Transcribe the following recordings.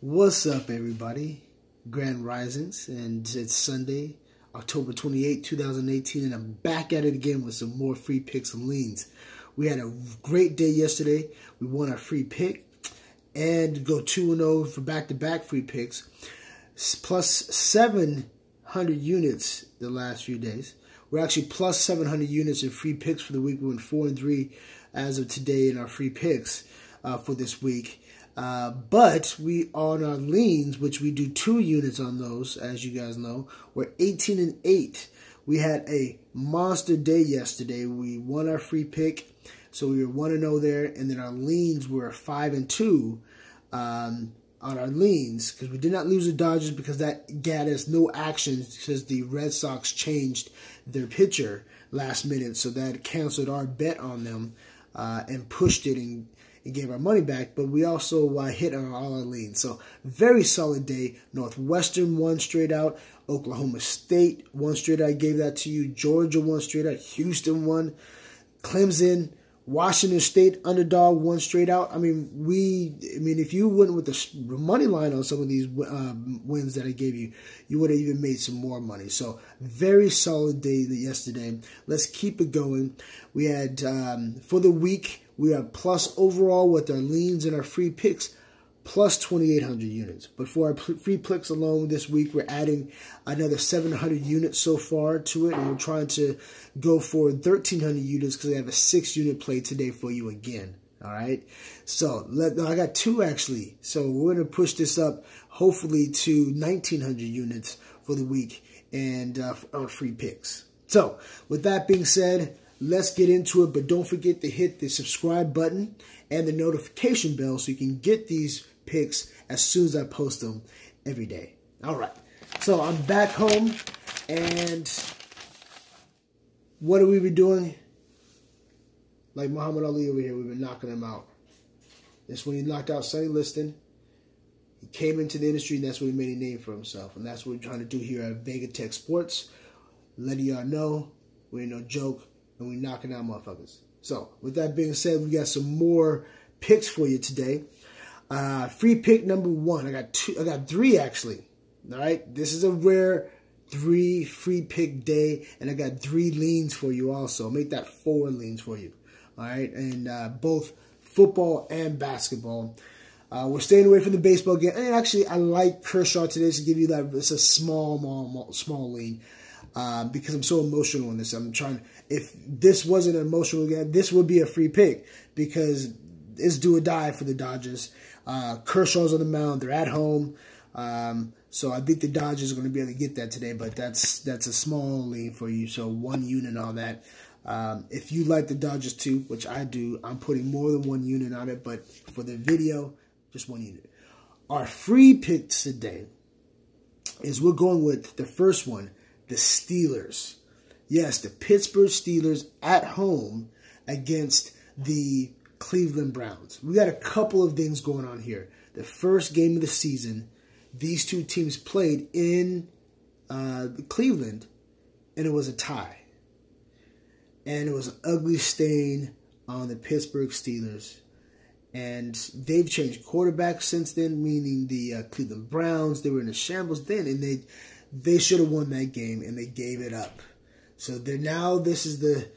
What's up, everybody? Grand Risings, and it's Sunday, October 28, 2018, and I'm back at it again with some more free picks and leans. We had a great day yesterday. We won our free pick and go 2-0 for back-to-back free picks, plus 700 units the last few days. We're actually plus 700 units in free picks for the week. We went 4-3 as of today in our free picks for this week. But we on our leans, which we do 2 units on those, as you guys know, we're 18-8. We had a monster day yesterday. We won our free pick, so we were 1-0 there, and then our leans were 5-2 on our leans because we did not lose the Dodgers because that got us no action because the Red Sox changed their pitcher last minute, so that canceled our bet on them and pushed it and gave our money back, but we also hit on all our leans. So very solid day. Northwestern won straight out. Oklahoma State won straight out. I gave that to you. Georgia won straight out. Houston won. Clemson, Washington State underdog won straight out. I mean, if you went with the money line on some of these wins that I gave you, you would have even made some more money. So very solid day yesterday. Let's keep it going. We had for the week, we are plus overall with our leans and our free picks, plus 2,800 units. But for our free picks alone this week, we're adding another 700 units so far to it. And we're trying to go for 1,300 units because I have a 6-unit play today for you again. All right. So I got 2 actually. So we're going to push this up hopefully to 1,900 units for the week and our free picks. So with that being said, let's get into it, but don't forget to hit the subscribe button and the notification bell so you can get these picks as soon as I post them every day. All right, so I'm back home, and what have we been doing? Like Muhammad Ali over here, we've been knocking him out. That's when he knocked out Sonny Liston. He came into the industry, and that's when he made a name for himself, and that's what we're trying to do here at Vega Tech Sports. Letting y'all know we ain't no joke. And we knocking out motherfuckers. So, with that being said, we got some more picks for you today. Free pick number 1. I got 3 actually. All right, this is a rare 3 free pick day, and I got 3 leans for you also. I'll make that 4 leans for you. All right, and both football and basketball. We're staying away from the baseball game. And actually, I like Kershaw today to give you that. It's a small lean. Because I'm so emotional in this. I'm trying. If this wasn't an emotional game, this would be a free pick because it's do or die for the Dodgers. Kershaw's on the mound. They're at home. So I think the Dodgers are going to be able to get that today, but that's a small lean for you. So 1 unit on that. If you like the Dodgers too, which I do, I'm putting more than 1 unit on it, but for the video, just 1 unit. Our free picks today is we're going with the first one. The Steelers. Yes, the Pittsburgh Steelers at home against the Cleveland Browns. We got a couple of things going on here. The first game of the season, these 2 teams played in Cleveland, and it was a tie. And it was an ugly stain on the Pittsburgh Steelers. And they've changed quarterbacks since then, meaning the Cleveland Browns. They were in a shambles then, and they should have won that game, and they gave it up. So this is the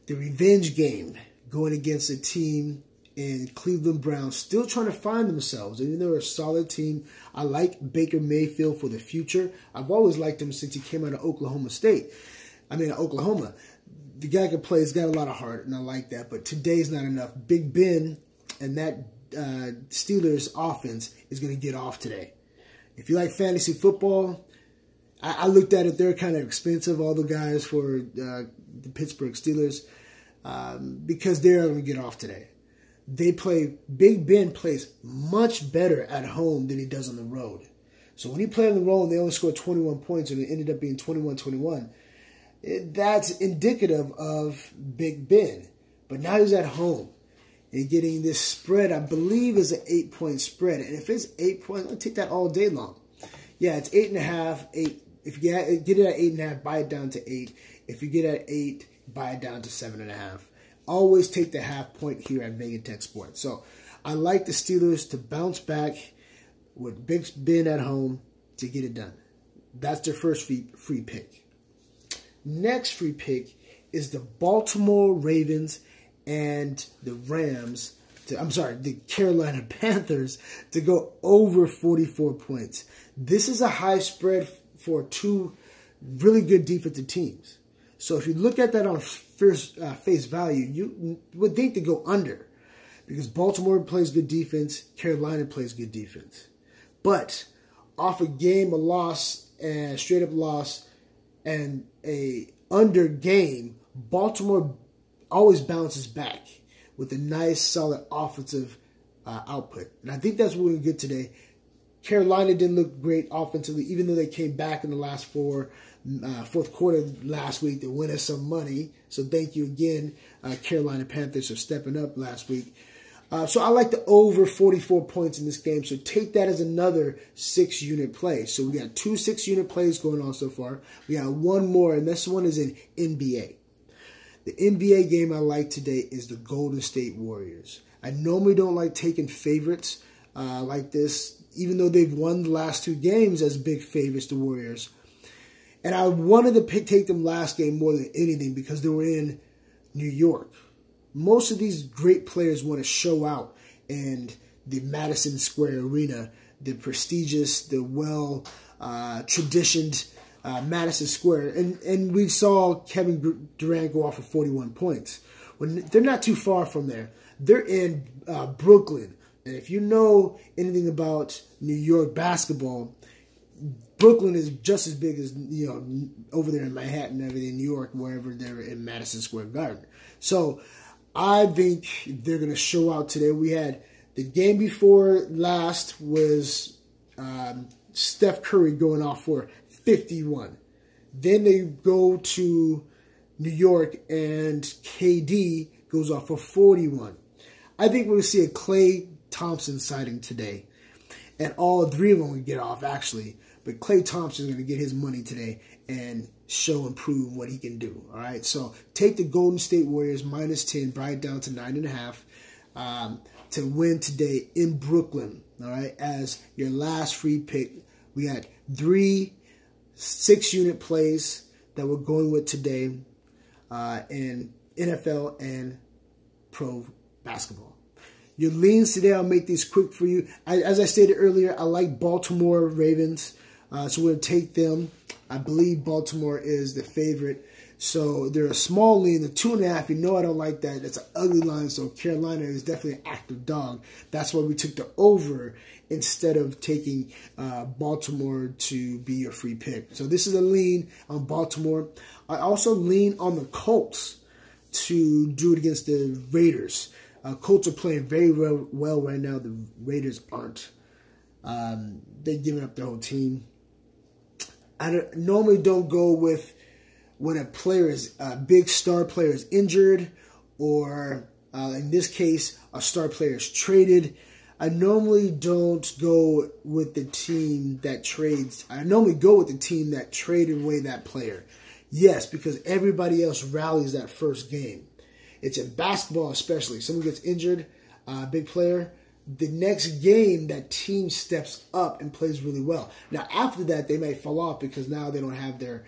revenge game going against a team in Cleveland Browns, still trying to find themselves. Even though they're a solid team, I like Baker Mayfield for the future. I've always liked him since he came out of Oklahoma. The guy can play. He's got a lot of heart, and I like that. But today's not enough. Big Ben and that Steelers offense is going to get off today. If you like fantasy football, I looked at it. They're kind of expensive, all the guys for the Pittsburgh Steelers, because they're going to get off today. Big Ben plays much better at home than he does on the road. So when he played on the road, they only scored 21 points, and it ended up being 21-21. That's indicative of Big Ben. But now he's at home and getting this spread, I believe, is an 8-point spread. And if it's 8 points, I'll take that all day long. Yeah, it's 8.5, 8. If you get it at 8.5, buy it down to 8. If you get it at 8, buy it down to 7.5. Always take the half point here at Vega Tech Sports. So I like the Steelers to bounce back with Big Ben at home to get it done. That's their first free pick. Next free pick is the Baltimore Ravens and the the Carolina Panthers to go over 44 points. This is a high spread for two really good defensive teams. So if you look at that on first face value, you would think to go under because Baltimore plays good defense, Carolina plays good defense. But off a game, a loss, and straight up loss, and a under game, Baltimore always bounces back with a nice, solid offensive output. And I think that's what we get today. Carolina didn't look great offensively, even though they came back in the last fourth quarter last week to win us some money. So thank you again, Carolina Panthers, for stepping up last week. So I like the over 44 points in this game. So take that as another 6-unit play. So we got 2 6-unit plays going on so far. We got one more, and this one is in NBA. The NBA game I like today is the Golden State Warriors. I normally don't like taking favorites like this, even though they've won the last 2 games as big favorites, the Warriors. And I wanted to take them last game more than anything because they were in New York. Most of these great players want to show out in the Madison Square Arena, the prestigious, the well-traditioned Madison Square. And we saw Kevin Durant go off for 41 points. They're not too far from there. They're in Brooklyn. And if you know anything about New York basketball, Brooklyn is just as big as, over there in Manhattan, everything, New York, wherever they're in Madison Square Garden. So I think they're going to show out today. We had the game before last was Steph Curry going off for 51. Then they go to New York and KD goes off for 41. I think we're going to see a Klay Thompson sighting today. And all 3 of them will get off, actually. But Klay Thompson is going to get his money today and show and prove what he can do. All right, so take the Golden State Warriors -10, bring it down to 9.5 to win today in Brooklyn. All right, as your last free pick. We had 3 6-unit plays that we're going with today in NFL and pro basketball. Your leans today, I'll make these quick for you. As I stated earlier, I like Baltimore Ravens, so we're going to take them. I believe Baltimore is the favorite. So they're a small lean, the 2.5. You know I don't like that. That's an ugly line, so Carolina is definitely an active dog. That's why we took the over instead of taking Baltimore to be your free pick. So this is a lean on Baltimore. I also lean on the Colts to do it against the Raiders. Colts are playing very well right now. The Raiders aren't. They're giving up their whole team. I normally don't go with when a player is a big star player is injured, or in this case, a star player is traded. I normally don't go with the team that trades. I normally go with the team that traded away that player. Yes, because everybody else rallies that first game. It's in basketball especially. Someone gets injured, big player. The next game, that team steps up and plays really well. Now, after that, they may fall off because now they don't have their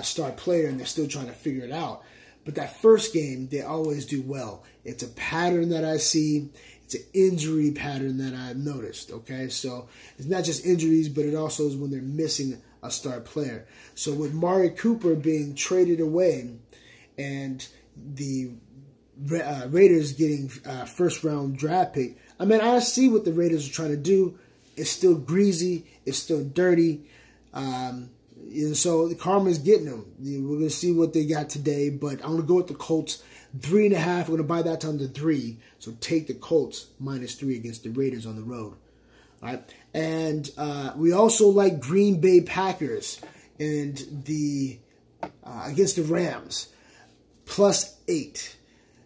star player and they're still trying to figure it out. But that first game, they always do well. It's a pattern that I see. It's an injury pattern that I've noticed, okay? So it's not just injuries, but it also is when they're missing a star player. So with Mari Cooper being traded away and the Raiders getting first-round draft pick, I mean, I see what the Raiders are trying to do. It's still greasy. It's still dirty. And so the karma's getting them. We're going to see what they got today, but I'm going to go with the Colts 3.5. We're going to buy that time to 3. So take the Colts -3 against the Raiders on the road. All right. And we also like Green Bay Packers and the against the Rams +8.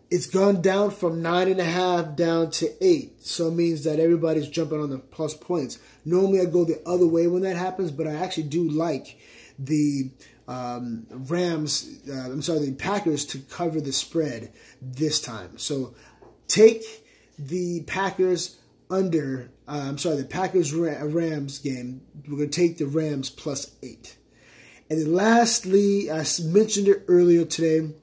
It's gone down from 9.5 down to 8. So it means that everybody's jumping on the plus points. Normally I go the other way when that happens, but I actually do like the the Packers to cover the spread this time. So take the Packers under, the Packers-Rams game. We're going to take the Rams +8. And then lastly, I mentioned it earlier today,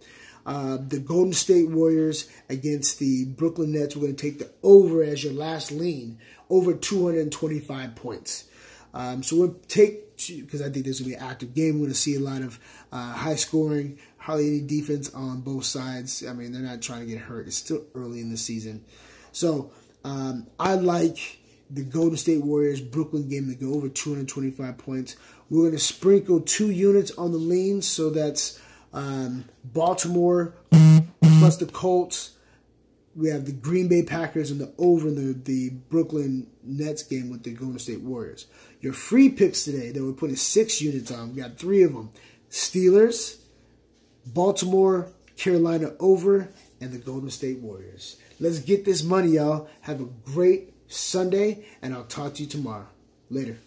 the Golden State Warriors against the Brooklyn Nets. We're going to take the over as your last lean, over 225 points. So we'll take, because I think this will be an active game. We're going to see a lot of high scoring, hardly any defense on both sides. I mean, they're not trying to get hurt. It's still early in the season. So I like the Golden State Warriors Brooklyn game to go over 225 points. We're going to sprinkle 2 units on the lean, so that's Baltimore plus the Colts. We have the Green Bay Packers and the over in the Brooklyn Nets game with the Golden State Warriors. Your free picks today that we're putting 6 units on, we got 3 of them. Steelers, Baltimore, Carolina over, and the Golden State Warriors. Let's get this money, y'all. Have a great Sunday, and I'll talk to you tomorrow. Later.